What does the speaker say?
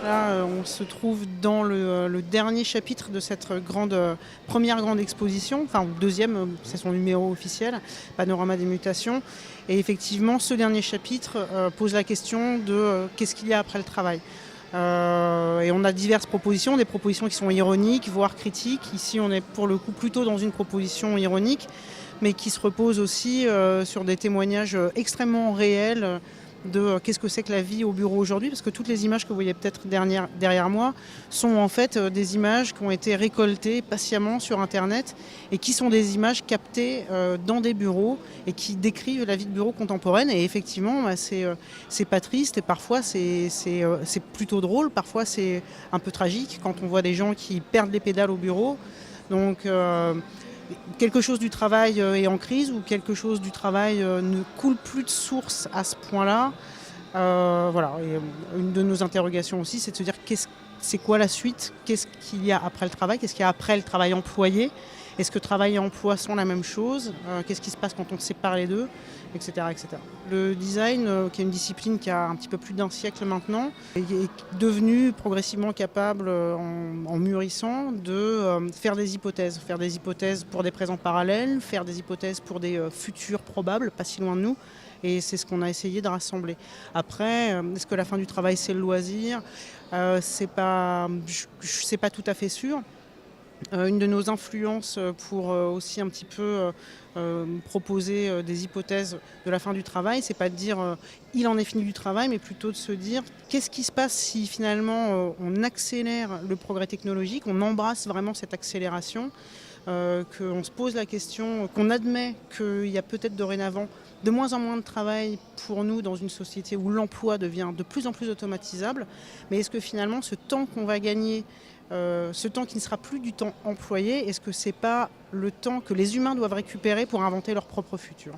Là, on se trouve dans le dernier chapitre de cette première grande exposition, enfin deuxième, c'est son numéro officiel, Panorama des mutations. Et effectivement, ce dernier chapitre pose la question de qu'est-ce qu'il y a après le travail. Et on a diverses propositions, des propositions qui sont ironiques, voire critiques. Ici, on est pour le coup plutôt dans une proposition ironique, mais qui se repose aussi sur des témoignages extrêmement réels de qu'est-ce que c'est que la vie au bureau aujourd'hui, parce que toutes les images que vous voyez peut-être derrière moi sont en fait des images qui ont été récoltées patiemment sur Internet et qui sont des images captées dans des bureaux et qui décrivent la vie de bureau contemporaine. Et effectivement, c'est pas triste et parfois c'est plutôt drôle, parfois c'est un peu tragique quand on voit des gens qui perdent les pédales au bureau. Donc quelque chose du travail est en crise ou quelque chose du travail ne coule plus de source à ce point-là. Voilà. Et une de nos interrogations aussi, c'est de se dire c'est quoi la suite? Qu'est-ce qu'il y a après le travail? Qu'est-ce qu'il y a après le travail employé? Est-ce que travail et emploi sont la même chose? Qu'est-ce qui se passe quand on sépare les deux? Etc. etc. Le design, qui est une discipline qui a un petit peu plus d'un siècle maintenant, est devenu progressivement capable, en mûrissant, de faire des hypothèses pour des présents parallèles, faire des hypothèses pour des futurs probables, pas si loin de nous. Et c'est ce qu'on a essayé de rassembler. Après, est-ce que la fin du travail, c'est le loisir? C'est pas tout à fait sûr. Une de nos influences pour aussi un petit peu proposer des hypothèses de la fin du travail, c'est pas de dire il en est fini du travail, mais plutôt de se dire qu'est-ce qui se passe si finalement on accélère le progrès technologique, on embrasse vraiment cette accélération, qu'on se pose la question, qu'on admet qu'il y a peut-être dorénavant de moins en moins de travail pour nous dans une société où l'emploi devient de plus en plus automatisable. Mais est-ce que finalement ce temps qu'on va gagner, ce temps qui ne sera plus du temps employé, est-ce que ce n'est pas le temps que les humains doivent récupérer pour inventer leur propre futur ?